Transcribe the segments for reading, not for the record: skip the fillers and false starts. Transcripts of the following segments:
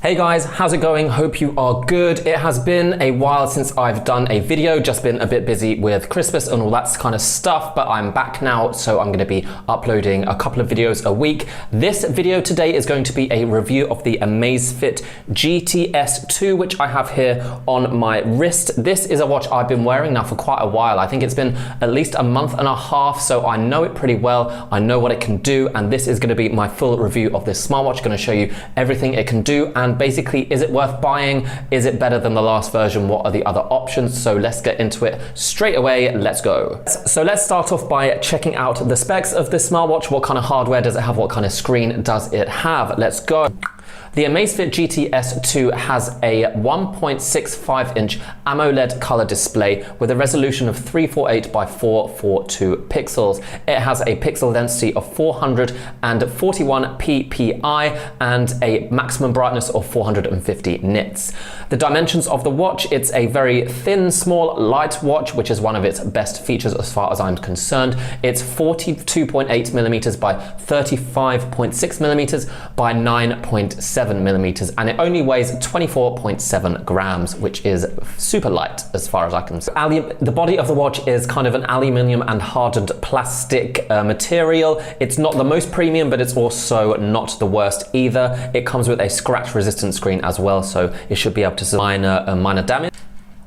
Hey guys, how's it going? Hope you are good. It has been a while since I've done a video, just been a bit busy with Christmas and all that kind of stuff, but I'm back now, so I'm going to be uploading a couple of videos a week. This video today is going to be a review of the Amazfit GTS 2, which I have here on my wrist. This is a watch I've been wearing now for quite a while. I think it's been at least a month and a half, so I know it pretty well. I know what it can do, and this is going to be my full review of this smartwatch. Going to show you everything it can do, and basically, is it worth buying? Is it better than the last version? What are the other options? So let's get into it straight away. Let's go. So let's start off by checking out the specs of this smartwatch. What kind of hardware does it have? What kind of screen does it have? Let's go. The Amazfit GTS 2 has a 1.65-inch AMOLED color display with a resolution of 348 by 442 pixels. It has a pixel density of 441 ppi and a maximum brightness of 450 nits. The dimensions of the watch: it's a very thin, small, light watch, which is one of its best features as far as I'm concerned. It's 42.8 millimeters by 35.6 millimeters by 9.7 millimeters, and it only weighs 24.7 grams, which is super light as far as I can see. The body of the watch is kind of an aluminium and hardened plastic material. It's not the most premium, but it's also not the worst either. It comes with a scratch resistant screen as well, so it should be able to survive minor damage.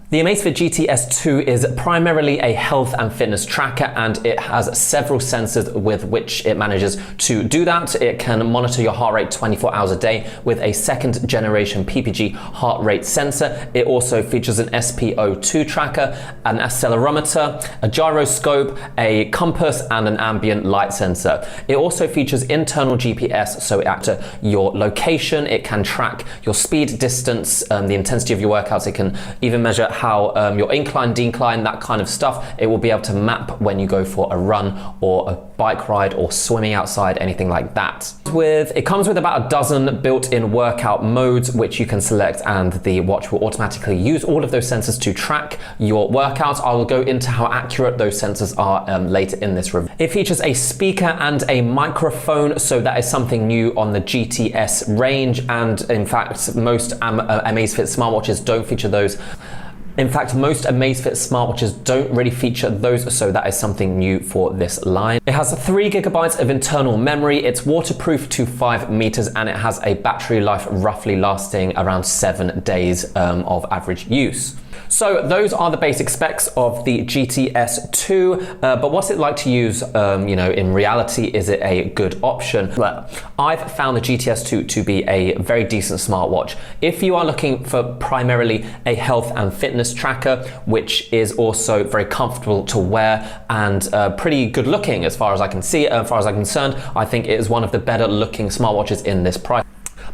The Amazfit GTS 2 is primarily a health and fitness tracker, and it has several sensors with which it manages to do that. It can monitor your heart rate 24 hours a day with a second generation PPG heart rate sensor. It also features an SpO2 tracker, an accelerometer, a gyroscope, a compass, and an ambient light sensor. It also features internal GPS, so it acts your location. It can track your speed, distance, the intensity of your workouts. It can even measure how your incline, decline, that kind of stuff. It will be able to map when you go for a run or a bike ride or swimming outside, anything like that. It comes with about a dozen built-in workout modes which you can select, and the watch will automatically use all of those sensors to track your workouts. I will go into how accurate those sensors are later in this review. It features a speaker and a microphone, so that is something new on the GTS range, and in fact most Amazfit smartwatches don't feature those. In fact, most Amazfit smartwatches don't really feature those, so that is something new for this line. It has 3 gigabytes of internal memory, it's waterproof to 5 meters, and it has a battery life roughly lasting around 7 days of average use. So those are the basic specs of the GTS 2, but what's it like to use, in reality? Is it a good option? Well, I've found the GTS 2 to be a very decent smartwatch. If you are looking for primarily a health and fitness tracker, which is also very comfortable to wear and pretty good looking as far as I can see, as far as I'm concerned, I think it is one of the better looking smartwatches in this price.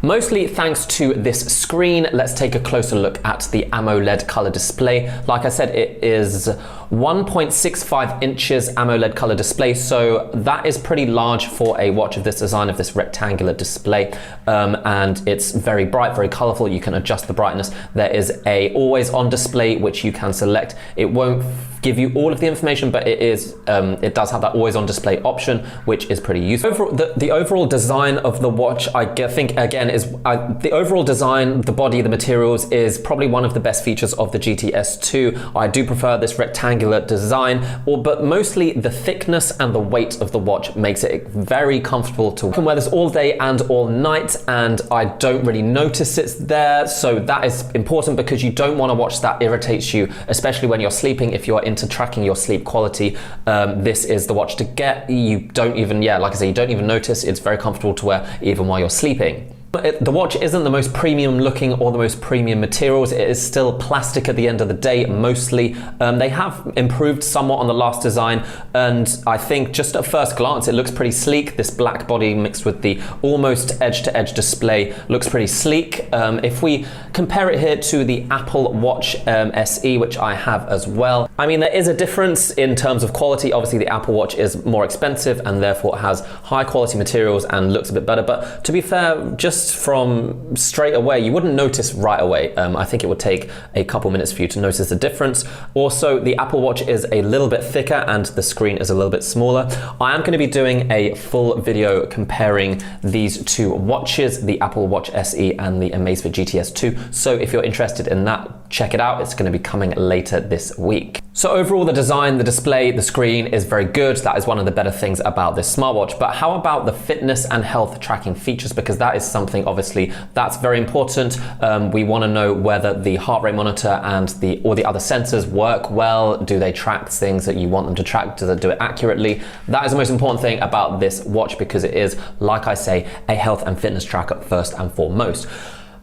Mostly thanks to this screen. Let's take a closer look at the AMOLED color display. Like I said, it is 1.65 inches AMOLED color display, so that is pretty large for a watch of this design, of this rectangular display, and it's very bright, very colorful. You can adjust the brightness. There is a always on display which you can select. It won't give you all of the information, but it does have that always on display option, which is pretty useful. The overall design of the watch, I think again, the overall design, the body, the materials is probably one of the best features of the GTS 2. I do prefer this rectangular design, but mostly the thickness and the weight of the watch makes it very comfortable to wear. You can wear this all day and all night, and I don't really notice it's there, so that is important because you don't want a watch that irritates you, especially when you're sleeping. If you're into tracking your sleep quality, this is the watch to get. You don't even, like I say, you don't even notice. It's very comfortable to wear even while you're sleeping. The watch isn't the most premium looking or the most premium materials. It is still plastic at the end of the day, mostly. They have improved somewhat on the last design, and I think just at first glance it looks pretty sleek. This black body mixed with the almost edge-to-edge display looks pretty sleek. If we compare it here to the Apple Watch SE, which I have as well, I mean, there is a difference in terms of quality. Obviously, the Apple Watch is more expensive and therefore has high quality materials and looks a bit better. But to be fair, just from straight away, you wouldn't notice right away. I think it would take a couple minutes for you to notice the difference. Also, the Apple Watch is a little bit thicker and the screen is a little bit smaller. I am going to be doing a full video comparing these two watches, the Apple Watch SE and the Amazfit GTS 2. So if you're interested in that, check it out. It's going to be coming later this week. So overall, the design, the display, the screen is very good. That is one of the better things about this smartwatch. But how about the fitness and health tracking features? Because that is something, obviously, that's very important. We want to know whether the heart rate monitor and all the other sensors work well. Do they track things that you want them to track? Do they do it accurately? That is the most important thing about this watch, because it is, like I say, a health and fitness tracker first and foremost.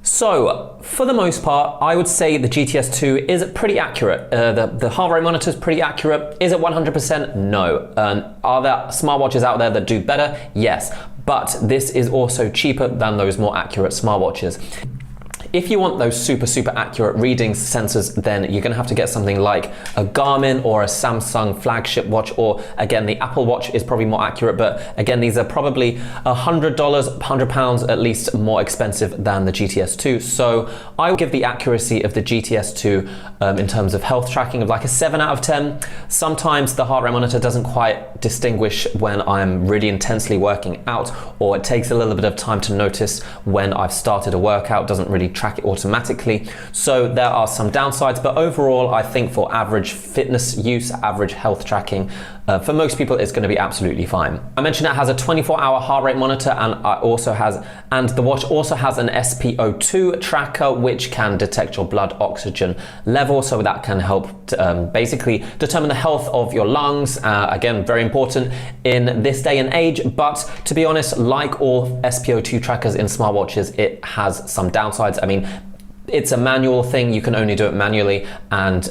So, for the most part, I would say the GTS 2 is pretty accurate. The heart rate monitor is pretty accurate. Is it 100%? No. Are there smartwatches out there that do better? Yes. But this is also cheaper than those more accurate smartwatches. If you want those super accurate readings sensors, then you're going to have to get something like a Garmin or a Samsung flagship watch, or again, the Apple Watch is probably more accurate, but again, these are probably $100, £100 at least more expensive than the GTS 2. So I would give the accuracy of the GTS 2 in terms of health tracking of like a 7 out of 10. Sometimes the heart rate monitor doesn't quite distinguish when I'm really intensely working out, or it takes a little bit of time to notice when I've started a workout, doesn't really track it automatically. So there are some downsides, but overall, I think for average fitness use, average health tracking, for most people, it's going to be absolutely fine. I mentioned it has a 24-hour heart rate monitor, and the watch also has an SpO2 tracker, which can detect your blood oxygen level. So that can help to, basically determine the health of your lungs. Again, very important in this day and age. But to be honest, like all SpO2 trackers in smartwatches, it has some downsides. I mean, it's a manual thing, you can only do it manually, and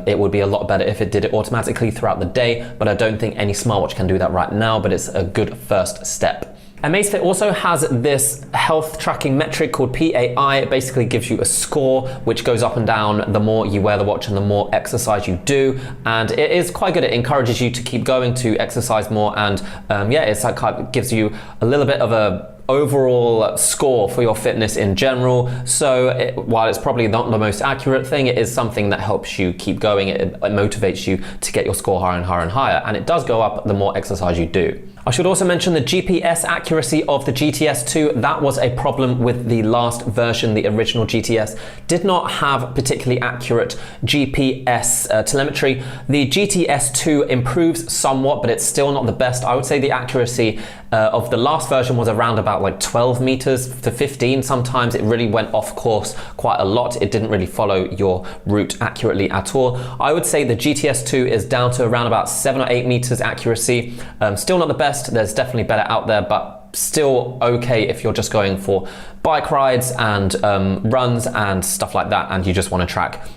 it would be a lot better if it did it automatically throughout the day, but I don't think any smartwatch can do that right now, but it's a good first step. Amazfit also has this health tracking metric called PAI. It basically gives you a score which goes up and down the more you wear the watch and the more exercise you do, and it is quite good. It encourages you to keep going, to exercise more, and yeah, it's like it gives you a little bit of a overall score for your fitness in general. So while it's probably not the most accurate thing, it is something that helps you keep going. It motivates you to get your score higher and higher and higher, and it does go up the more exercise you do. I should also mention the GPS accuracy of the GTS 2. That was a problem with the last version. The original GTS did not have particularly accurate GPS telemetry. The GTS 2 improves somewhat, but it's still not the best. I would say the accuracy of the last version was around about like 12 meters to 15. Sometimes it really went off course quite a lot. It didn't really follow your route accurately at all. I would say the GTS 2 is down to around about 7 or 8 meters accuracy. Still not the best. There's definitely better out there, but still okay if you're just going for bike rides and runs and stuff like that, and you just want to track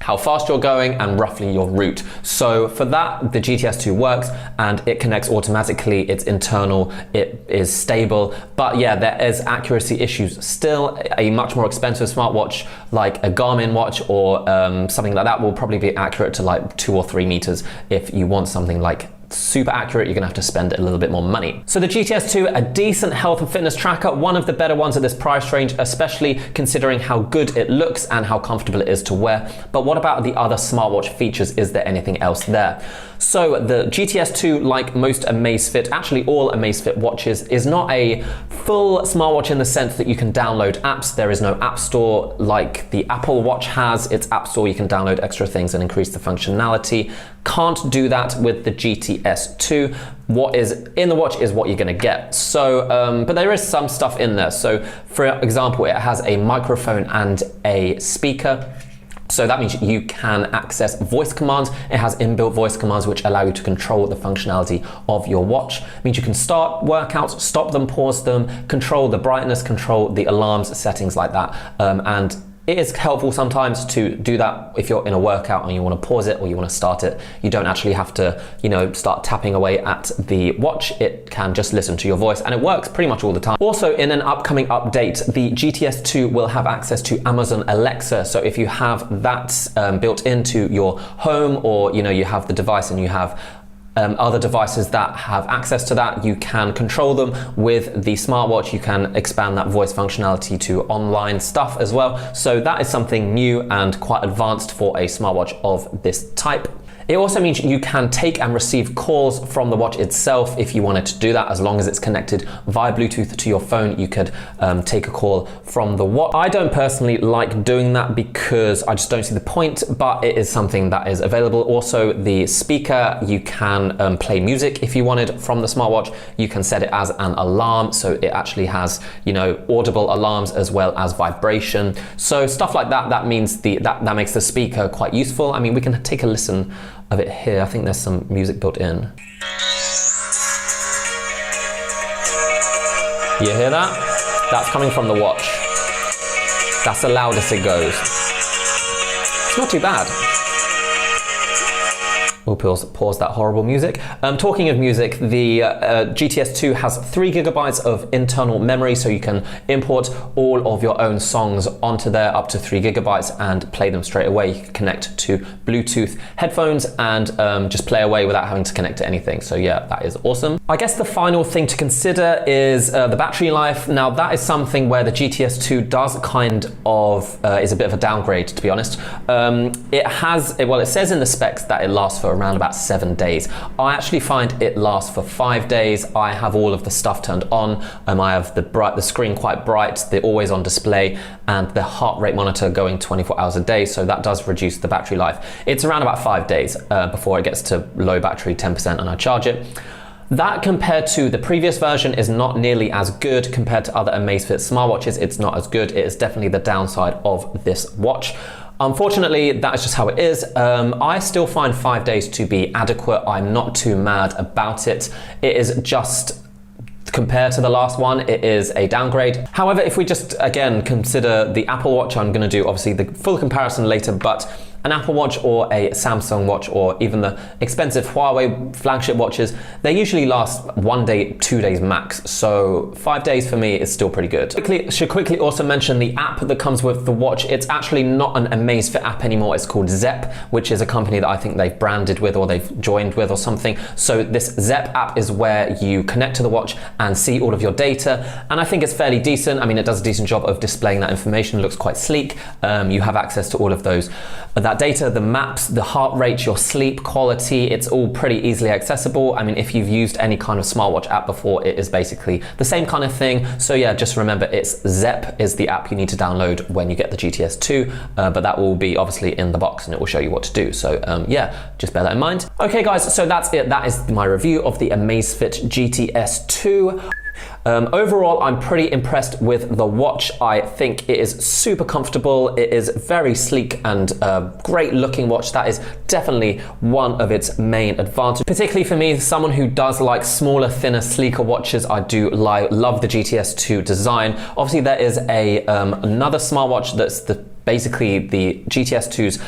how fast you're going and roughly your route. So for that, the GTS 2 works, and it connects automatically, it's internal, it is stable. But yeah, there is accuracy issues still. A much more expensive smartwatch like a Garmin watch or something like that will probably be accurate to like 2 or 3 meters. If you want something like super accurate, you're gonna have to spend a little bit more money. So the GTS 2, a decent health and fitness tracker, one of the better ones at this price range, especially considering how good it looks and how comfortable it is to wear. But what about the other smartwatch features? Is there anything else there? So the GTS 2, like most Amazfit, actually all Amazfit watches, is not a full smartwatch in the sense that you can download apps. There is no app store like the Apple Watch has. Its app store, you can download extra things and increase the functionality. Can't do that with the GTS 2. What is in the watch is what you're going to get. So, but there is some stuff in there. So, for example, it has a microphone and a speaker. So that means you can access voice commands. It has inbuilt voice commands which allow you to control the functionality of your watch. It means you can start workouts, stop them, pause them, control the brightness, control the alarms, settings like that. And It is helpful sometimes to do that if you're in a workout and you want to pause it or you want to start it. You don't actually have to, start tapping away at the watch. It can just listen to your voice, and it works pretty much all the time. Also, in an upcoming update, the GTS 2 will have access to Amazon Alexa. So if you have that built into your home, or you have the device and you have other devices that have access to that, you can control them with the smartwatch. You can expand that voice functionality to online stuff as well. So that is something new and quite advanced for a smartwatch of this type. It also means you can take and receive calls from the watch itself if you wanted to do that. As long as it's connected via Bluetooth to your phone, you could take a call from the watch. I don't personally like doing that because I just don't see the point, but it is something that is available. Also, the speaker, you can play music if you wanted from the smartwatch. You can set it as an alarm, so it actually has audible alarms as well as vibration. So stuff like that, that means that makes the speaker quite useful. I mean, we can take a listen of it here. I think there's some music built in. You hear that? That's coming from the watch. That's the loudest it goes. It's not too bad. We'll pause that horrible music. Talking of music, the GTS 2 has 3 GB of internal memory, so you can import all of your own songs onto there, up to 3 GB, and play them straight away. You can connect to Bluetooth headphones and just play away without having to connect to anything. So yeah, that is awesome. I guess the final thing to consider is the battery life. Now that is something where the GTS 2 does kind of, is a bit of a downgrade, to be honest. It says in the specs that it lasts for around about 7 days. I actually find it lasts for 5 days. I have all of the stuff turned on. I have the screen quite bright, the always on display, and the heart rate monitor going 24 hours a day. So that does reduce the battery life. It's around about 5 days before it gets to low battery, 10%, and I charge it. That, compared to the previous version, is not nearly as good. Compared to other Amazfit smartwatches, it's not as good. It is definitely the downside of this watch. Unfortunately, that is just how it is. I still find 5 days to be adequate. I'm not too mad about it. It is just, compared to the last one, it is a downgrade. However, if we just, again, consider the Apple Watch, I'm gonna do obviously the full comparison later, but an Apple Watch or a Samsung watch, or even the expensive Huawei flagship watches, they usually last 1 day, 2 days max. So 5 days for me is still pretty good. Should quickly also mention the app that comes with the watch. It's actually not an Amazfit app anymore. It's called Zepp, which is a company that I think they've branded with or they've joined with or something. So this Zepp app is where you connect to the watch and see all of your data. And I think it's fairly decent. I mean, it does a decent job of displaying that information. It looks quite sleek. You have access to all of that data, the maps, the heart rate, your sleep quality. It's all pretty easily accessible. I mean, if you've used any kind of smartwatch app before, it is basically the same kind of thing. So yeah, just remember, it's Zepp is the app you need to download when you get the GTS 2, but that will be obviously in the box and it will show you what to do. So yeah, just bear that in mind. Okay guys, so that's it. That is my review of the Amazfit GTS 2. Overall, I'm pretty impressed with the watch. I think it is super comfortable. It is very sleek and great looking watch. That is definitely one of its main advantages. Particularly for me, someone who does like smaller, thinner, sleeker watches, I do love the GTS 2 design. Obviously, there is another smartwatch that's basically the GTS 2's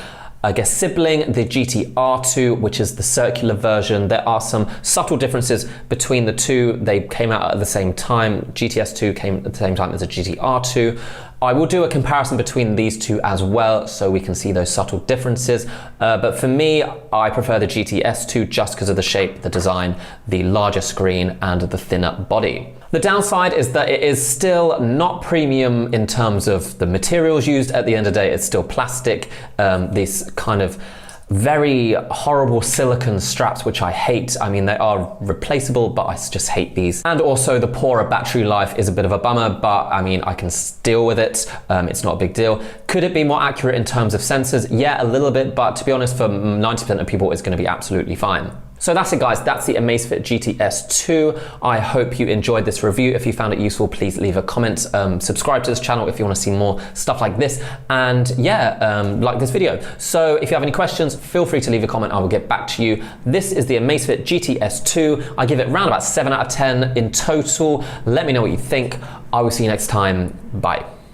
sibling, the GTR2, which is the circular version. There are some subtle differences between the two. They came out at the same time. GTS 2 came at the same time as the GTR2. I will do a comparison between these two as well, so we can see those subtle differences. But for me, I prefer the GTS 2 just because of the shape, the design, the larger screen, and the thinner body. The downside is that it is still not premium in terms of the materials used. At the end of the day, it's still plastic. This kind of very horrible silicone straps, which I hate. I mean, they are replaceable, but I just hate these. And also the poorer battery life is a bit of a bummer, but I mean, I can deal with it. It's not a big deal. Could it be more accurate in terms of sensors? Yeah, a little bit, but to be honest, for 90% of people, it's going to be absolutely fine. So that's it guys, that's the Amazfit GTS 2. I hope you enjoyed this review. If you found it useful, please leave a comment, subscribe to this channel if you want to see more stuff like this, and yeah, like this video. So if you have any questions, feel free to leave a comment, I will get back to you. This is the Amazfit GTS 2. I give it around about 7 out of 10 in total. Let me know what you think. I will see you next time, bye.